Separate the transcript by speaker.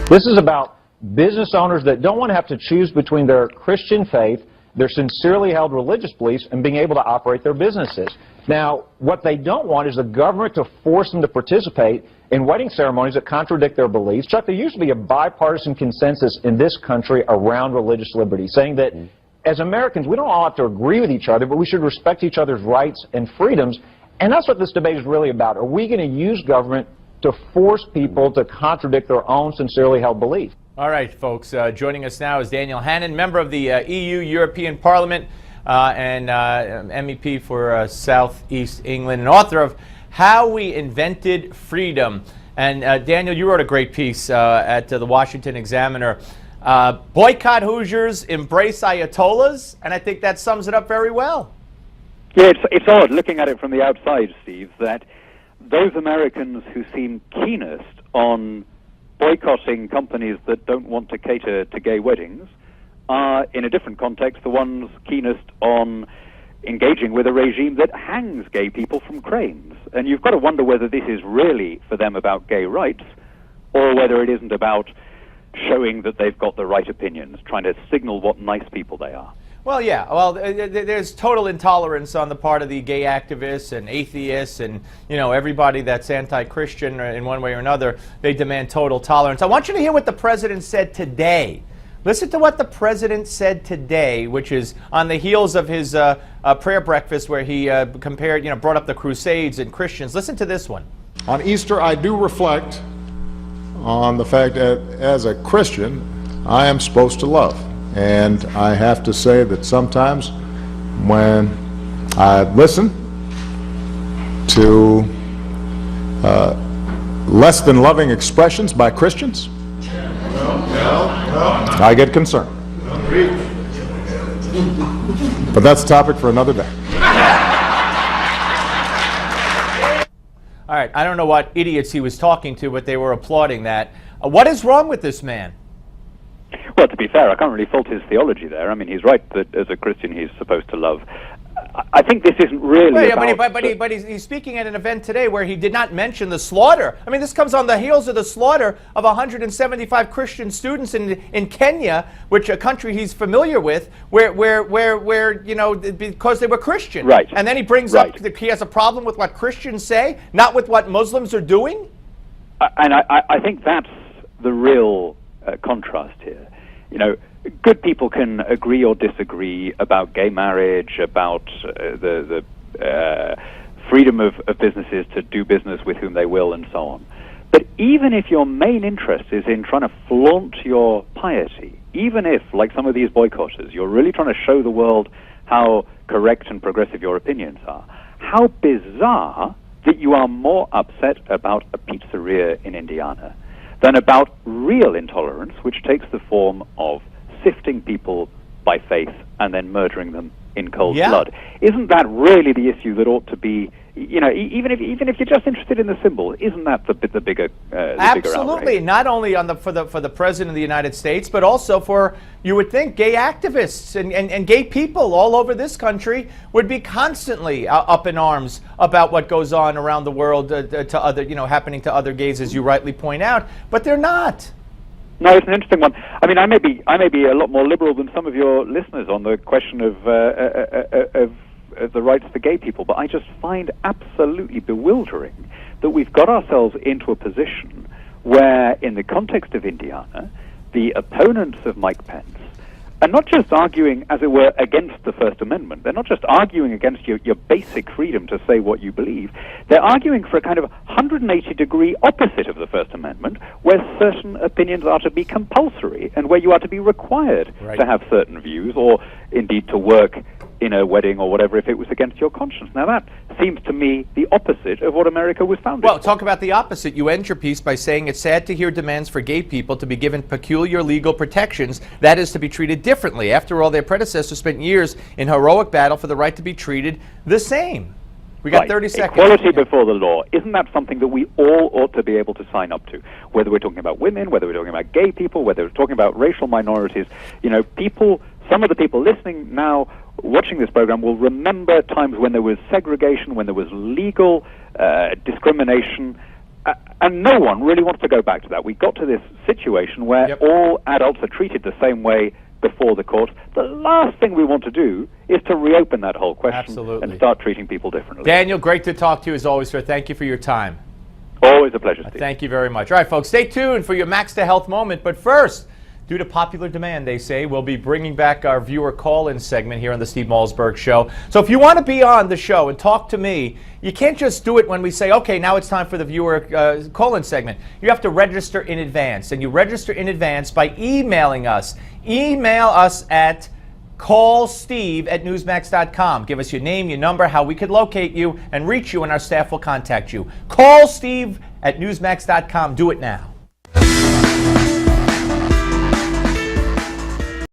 Speaker 1: This is about business owners that don't want to have to choose between their Christian faith, their sincerely held religious beliefs, and being able to operate their businesses. Now, what they don't want is the government to force them to participate in wedding ceremonies that contradict their beliefs. Chuck, there used to be a bipartisan consensus in this country around religious liberty, saying that as Americans, we don't all have to agree with each other, but we should respect each other's rights and freedoms. And that's what this debate is really about. Are we going to use government to force people to contradict their own sincerely held belief?
Speaker 2: All right, folks, joining us now is Daniel Hannan, member of the EU European Parliament and MEP for Southeast England, and author of How We Invented Freedom. And Daniel, you wrote a great piece at the Washington Examiner. Boycott Hoosiers, embrace ayatollahs, and I think that sums it up very well.
Speaker 3: Yeah, it's odd looking at it from the outside, Steve, that those Americans who seem keenest on boycotting companies that don't want to cater to gay weddings are, in a different context, the ones keenest on engaging with a regime that hangs gay people from cranes. And you've got to wonder whether this is really, for them, about gay rights, or whether it isn't about showing that they've got the right opinions, trying to signal what nice people they are.
Speaker 2: Well, yeah. Well, there's total intolerance on the part of the gay activists and atheists and, you know, everybody that's anti-Christian in one way or another. They demand total tolerance. I want you to hear what the president said today. Listen to what the president said today, which is on the heels of his prayer breakfast where he brought up the Crusades and Christians. Listen to this one.
Speaker 4: On Easter, I do reflect on the fact that as a Christian, I am supposed to love. And I have to say that sometimes when I listen to less than loving expressions by Christians, I get concerned. But that's a topic for another day.
Speaker 2: All right, I don't know what idiots he was talking to, but they were applauding that. What is wrong with this man?
Speaker 3: Well, to be fair, I can't really fault his theology there. I mean, he's right that as a Christian he's supposed to love. I think this isn't really about...
Speaker 2: But he's speaking at an event today where he did not mention the slaughter. I mean, this comes on the heels of the slaughter of 175 Christian students in Kenya, which a country he's familiar with, where you know, because they were Christian.
Speaker 3: Right.
Speaker 2: And then he brings up that he has a problem with what Christians say, not with what Muslims are doing.
Speaker 3: And I think that's the real contrast here. You know, good people can agree or disagree about gay marriage, about the freedom of businesses to do business with whom they will, and so on. But even if your main interest is in trying to flaunt your piety, even if, like some of these boycotters, you're really trying to show the world how correct and progressive your opinions are, how bizarre that you are more upset about a pizzeria in Indiana than about real intolerance, which takes the form of sifting people by faith and then murdering them in cold blood. Isn't that really the issue that ought to be, you know, even if you're just interested in the symbol, isn't that the bigger
Speaker 2: Absolutely,
Speaker 3: bigger outrage? Not
Speaker 2: only on for the president of the United States, but also for, you would think, gay activists and gay people all over this country would be constantly up in arms about what goes on around the world to other, you know, happening to other gays, as you rightly point out, but they're not.
Speaker 3: No, it's an interesting one. I mean, I may be a lot more liberal than some of your listeners on the question of the rights for gay people, but I just find absolutely bewildering that we've got ourselves into a position where, in the context of Indiana, the opponents of Mike Pence are not just arguing, as it were, against the First Amendment. They're not just arguing against your basic freedom to say what you believe. They're arguing for a kind of 180-degree opposite of the First Amendment, where certain opinions are to be compulsory and where you are to be required to have certain views, or indeed to work in a wedding or whatever if it was against your conscience. Now that seems to me the opposite of what America was founded
Speaker 2: Well,
Speaker 3: for.
Speaker 2: talk about the opposite. You end your piece by saying it's sad to hear demands for gay people to be given peculiar legal protections, that is, to be treated differently. After all, their predecessors spent years in heroic battle for the right to be treated the same. We got 30 seconds.
Speaker 3: Equality before the law. Isn't that something that we all ought to be able to sign up to? Whether we're talking about women, whether we're talking about gay people, whether we're talking about racial minorities, you know, people, some of the people listening now, watching this program, will remember times when there was segregation, when there was legal discrimination, And no one really wants to go back to that. We got to this situation where all adults are treated the same way before the court. The last thing we want to do is to reopen that whole question and start treating people differently.
Speaker 2: Daniel, great to talk to you as always, sir. Thank you for your time.
Speaker 3: Always a pleasure, Steve.
Speaker 2: Thank you very much. All right, folks, stay tuned for your Max to Health moment. But first, due to popular demand, they say, we'll be bringing back our viewer call-in segment here on the Steve Malzberg Show. So if you want to be on the show and talk to me, you can't just do it when we say, okay, now it's time for the viewer call-in segment. You have to register in advance, and you register in advance by emailing us. Email us at callsteve@newsmax.com. Give us your name, your number, how we could locate you and reach you, and our staff will contact you. Call Steve at newsmax.com. Do it now.